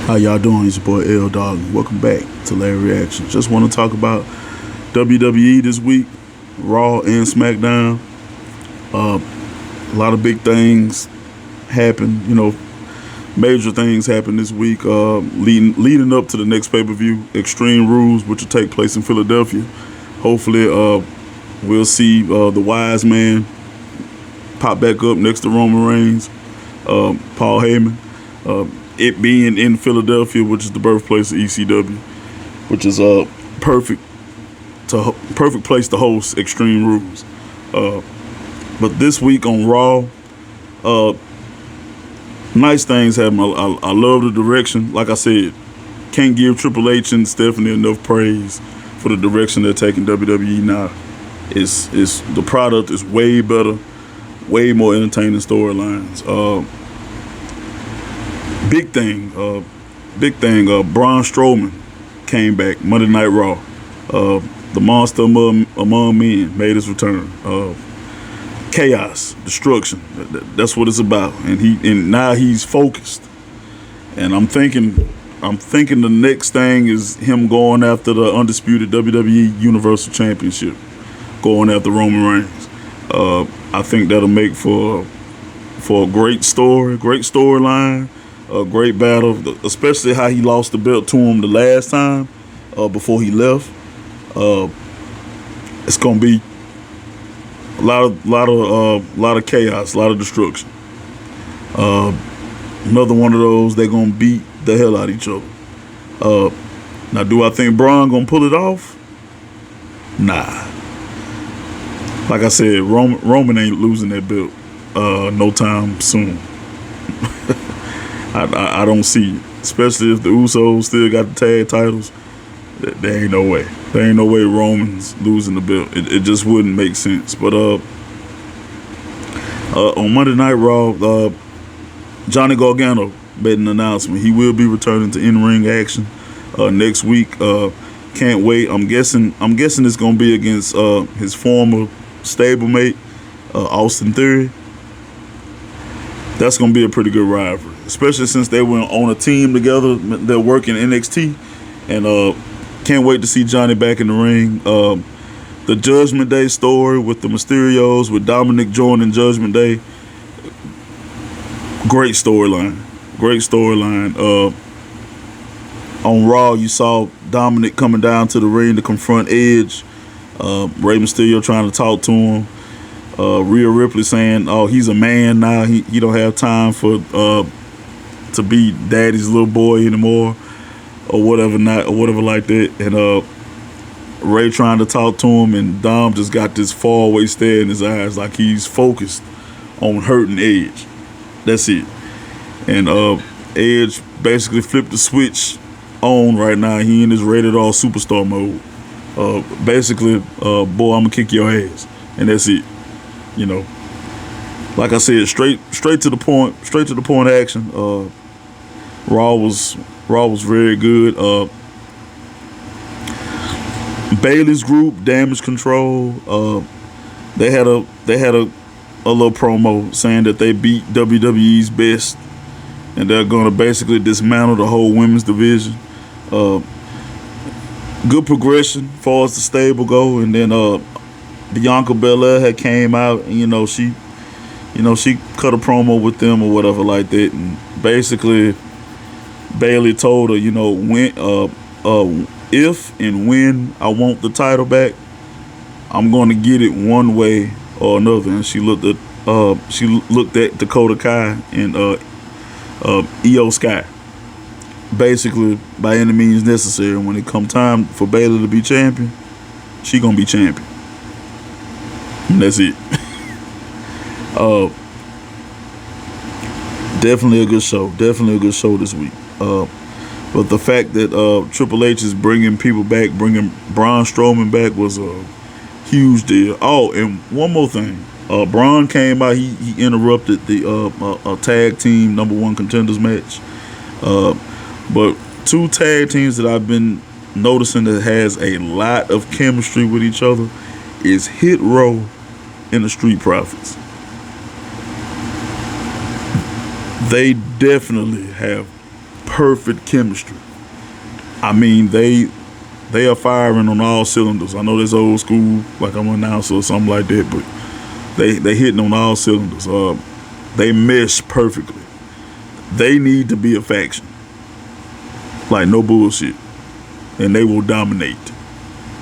How y'all doing? It's your boy L Dog. Welcome back to Larry Reactions. Just want to talk about WWE this week, Raw and Smackdown. A lot of big things happen. Major things happen this week. Leading up to the next pay-per-view, Extreme Rules, which will take place in Philadelphia. Hopefully, we'll see the Wise Man pop back up next to Roman Reigns, Paul Heyman. It being in Philadelphia, which is the birthplace of ECW, which is a perfect place to host Extreme Rules. But this week on Raw, nice things happen. I love the direction. Like I said, can't give Triple H and Stephanie enough praise for the direction they're taking WWE now. It's the product is way better, way more entertaining storylines. Big thing. Braun Strowman came back Monday Night Raw. The monster among men made his return. Chaos, destruction. That's what it's about. And now he's focused. And I'm thinking the next thing is him going after the undisputed WWE Universal Championship, going after Roman Reigns. I think that'll make for a great storyline. A great battle, especially how he lost the belt to him the last time before he left. It's gonna be a lot of chaos, a lot of destruction. Another one of those, they're gonna beat the hell out of each other. Now, do I think Braun gonna pull it off? Nah. Like I said, Roman ain't losing that belt no time soon. I don't see it. Especially if the Usos still got the tag titles. There ain't no way. There ain't no way Roman's losing the belt. It just wouldn't make sense. But on Monday Night Raw, Johnny Gargano made an announcement. He will be returning to in-ring action next week. Can't wait. I'm guessing it's gonna be against his former stablemate, Austin Theory. That's gonna be a pretty good rivalry, especially since they were on a team together. They're working NXT, and can't wait to see Johnny back in the ring. The Judgement Day story with the Mysterios, with Dominic joining Judgment Day. Great storyline. On Raw, you saw Dominic coming down to the ring to confront Edge. Rey Mysterio trying to talk to him. Rhea Ripley saying, "Oh, he's a man now. He don't have time for to be daddy's little boy anymore, or whatever like that." And Ray trying to talk to him, and Dom just got this faraway stare in his eyes, like he's focused on hurting Edge. That's it. And Edge basically flipped the switch on right now. He in his rated R superstar mode. Basically, boy, I'm gonna kick your ass, and that's it. Like I said, straight to the point action. Raw was very good. Bayley's group, Damage Control, they had a little promo saying that they beat WWE's best, and they're gonna basically dismantle the whole women's division. Good progression as far as the stable go, and then Bianca Bella had came out, and she cut a promo with them or whatever like that, and basically Bayley told her, when if and when I want the title back, I'm going to get it one way or another. And she looked at Dakota Kai and Io Sky, basically by any means necessary. When it come time for Bayley to be champion, she gonna be champion. And that's it. Definitely a good show. This week. But the fact that Triple H is bringing people back, bringing Braun Strowman back, was a huge deal. Oh, and one more thing. Braun came out. He interrupted the tag team #1 contenders match. But two tag teams that I've been noticing that has a lot of chemistry with each other is Hit Row and the Street Profits. They definitely have perfect chemistry. I mean, they are firing on all cylinders. I know that's old school, like I'm an announcer or something like that, but they hitting on all cylinders. They mesh perfectly. They need to be a faction, like no bullshit, and they will dominate.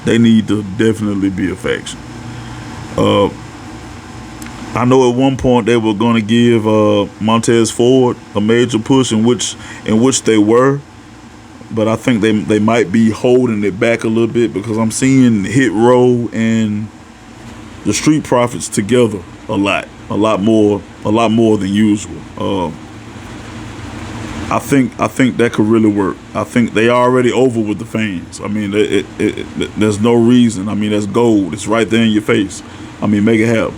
They need to definitely be a faction. I know at one point they were going to give Montez Ford a major push, in which they were, but I think they might be holding it back a little bit, because I'm seeing Hit Row and the Street Profits together a lot more than usual. I think that could really work. I think they already over with the fans. I mean, there's no reason. I mean, that's gold. It's right there in your face. I mean, make it happen.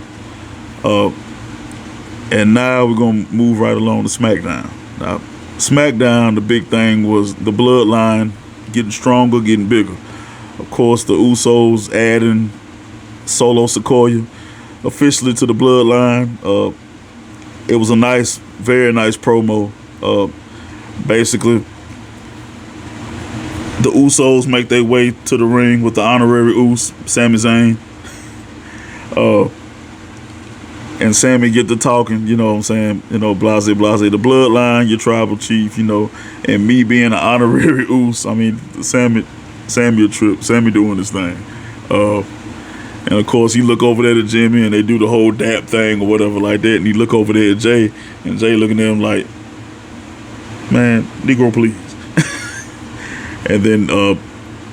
And now we're gonna move right along to SmackDown. Now, SmackDown, the big thing was the bloodline getting stronger, getting bigger. Of course, the Usos adding Solo Sikoa officially to the bloodline. It was a nice, very nice promo. Basically, the Usos make their way to the ring with the honorary Us, Sami Zayn. And Sammy get to talking, you know what I'm saying, blase, the bloodline, your tribal chief, and me being an honorary Us. I mean, Sammy a trip, Sammy doing his thing. And of course, he look over there at Jimmy, and they do the whole dap thing or whatever like that, and he look over there at Jay, and Jay looking at him like, man, Negro, please. And then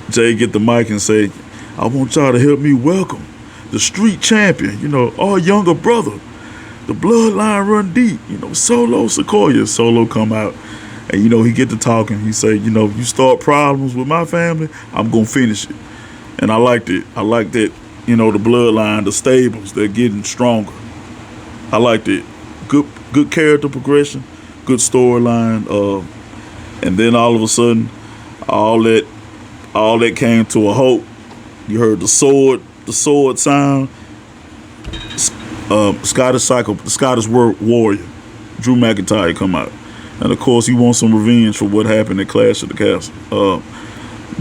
Jay get the mic and say, I want y'all to help me welcome the street champion, our younger brother. The bloodline run deep, Solo Sikoa. Solo come out, and, he get to talking. He say, you start problems with my family, I'm going to finish it. And I liked it. I liked that, the bloodline, the stables, they're getting stronger. I liked it. Good character progression, good storyline. And then all of a sudden, all that came to a halt. You heard the sword sound. The Scottish warrior, Drew McIntyre, come out, and of course he wants some revenge for what happened at Clash of the Castle.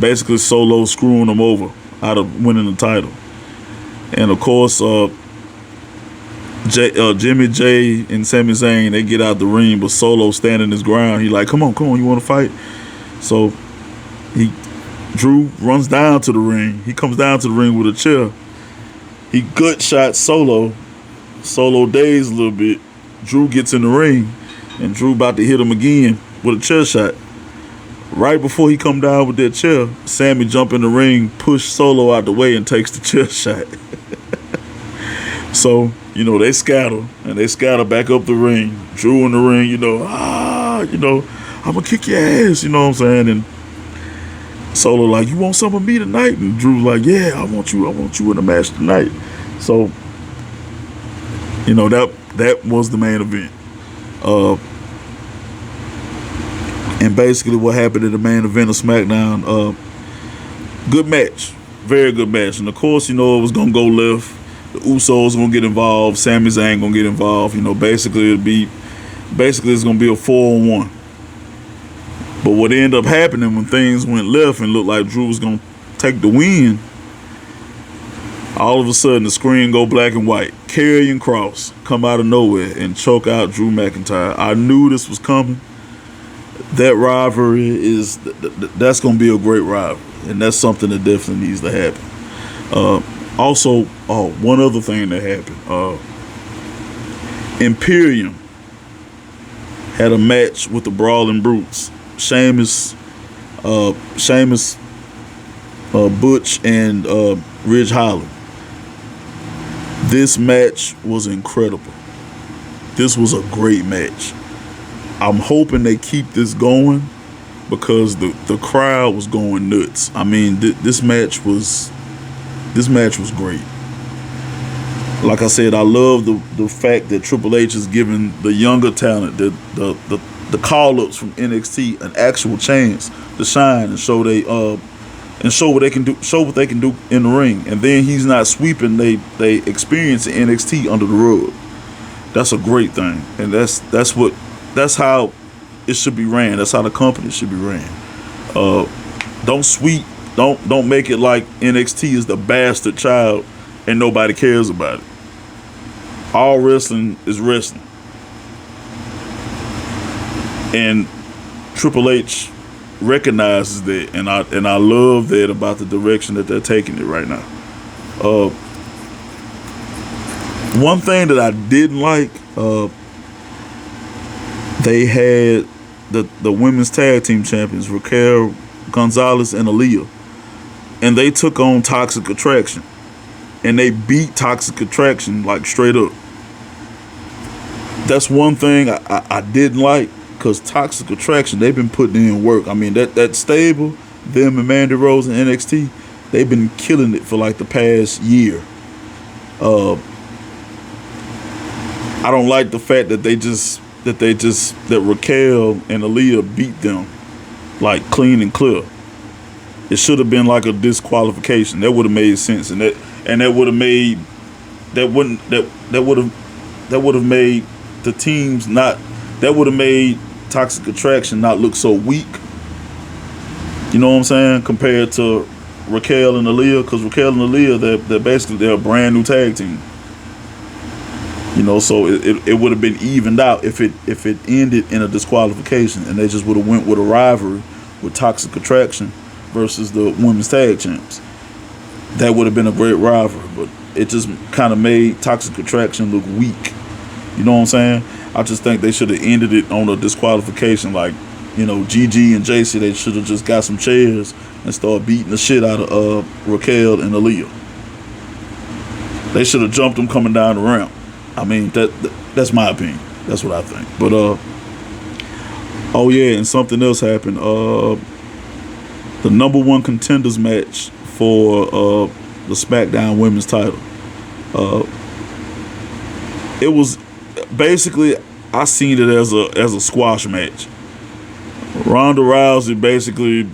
Basically, Solo screwing him over out of winning the title, and of course, Jimmy J and Sami Zayn, they get out the ring, but Solo standing his ground. He like, come on, you want to fight? So Drew runs down to the ring. He comes down to the ring with a chair. He gut shot Solo. Solo dazed a little bit. Drew gets in the ring, and Drew about to hit him again with a chair shot. Right before he come down with that chair, Sammy jump in the ring, push Solo out the way, and takes the chair shot. So, they scatter, and they scatter back up the ring. Drew in the ring, I'm gonna kick your ass, you know what I'm saying? And Solo like, you want some of me tonight? And Drew like, yeah, I want you in the match tonight. So, that was the main event. And basically what happened in the main event of SmackDown, good match, very good match. And of course, it was gonna go left. The Usos gonna get involved. Sami Zayn gonna get involved. Basically it's gonna be a 4-on-1. But what ended up happening when things went left and looked like Drew was going to take the win, all of a sudden the screen go black and white. Karrion Kross come out of nowhere and choke out Drew McIntyre. I knew this was coming. That rivalry that's going to be a great rivalry. And that's something that definitely needs to happen. Also, one other thing that happened. Imperium had a match with the Brawling Brutes. Sheamus, Butch, and Ridge Holland. This match was incredible. This was a great match. I'm hoping they keep this going, because the crowd was going nuts. I mean, this match was great. Like I said, I love the fact that Triple H is giving the younger talent, the call-ups from NXT, an actual chance to shine and show what they can do in the ring. And then he's not sweeping they experience in NXT under the rug. That's a great thing, and that's how it should be ran. That's how the company should be ran. Don't make it like NXT is the bastard child and nobody cares about it. All wrestling is wrestling. And Triple H recognizes that, and I love that about the direction that they're taking it right now. One thing that I didn't like, they had the women's tag team champions, Raquel Gonzalez and Aaliyah, and they took on Toxic Attraction, and they beat Toxic Attraction like straight up. That's one thing I didn't like, because Toxic Attraction, they've been putting in work. I mean, that stable, them and Mandy Rose and NXT, they've been killing it for like the past year. I don't like the fact that that Raquel and Aaliyah beat them like clean and clear. It should have been like a disqualification. That would have made sense, and that would have made the teams not. That would have made Toxic Attraction not look so weak. You know what I'm saying? Compared to Raquel and Aaliyah, because Raquel and Aaliyah, they're a brand new tag team. You know, so it would have been evened out if it ended in a disqualification, and they just would have went with a rivalry with Toxic Attraction versus the women's tag champs. That would have been a great rivalry, but it just kind of made Toxic Attraction look weak. You know what I'm saying? I just think they should have ended it on a disqualification, like, you know, Gigi and JC. They should have just got some chairs and started beating the shit out of Raquel and Aaliyah. They should have jumped them coming down the ramp. I mean, that's my opinion. That's what I think. But oh yeah, and something else happened. The number one contenders match for the Smackdown women's title. It was basically, I seen it as a squash match. Ronda Rousey basically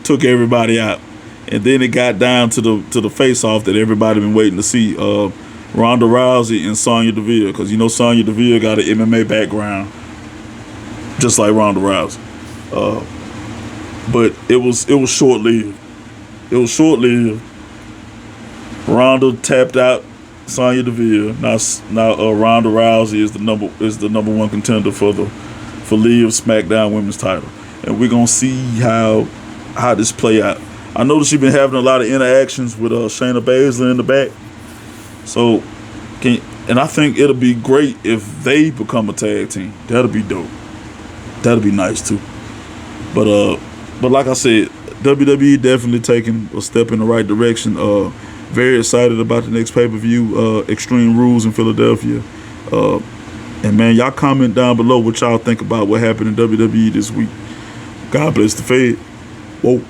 took everybody out, and then it got down to the face-off that everybody been waiting to see. Ronda Rousey and Sonya Deville, because you know Sonya Deville got an MMA background, just like Ronda Rousey. But it was short-lived. It was short-lived. Ronda tapped out Sonya Deville. Now Ronda Rousey is the number one contender for Liv SmackDown Women's title, and we're gonna see how this play out. I noticed she's been having a lot of interactions with Shayna Baszler in the back. So, and I think it'll be great if they become a tag team. That'll be dope. That'll be nice too. But like I said, WWE definitely taking a step in the right direction. Very excited about the next pay-per-view, Extreme Rules in Philadelphia. And man, y'all comment down below what y'all think about what happened in WWE this week. God bless the Fed. Whoa.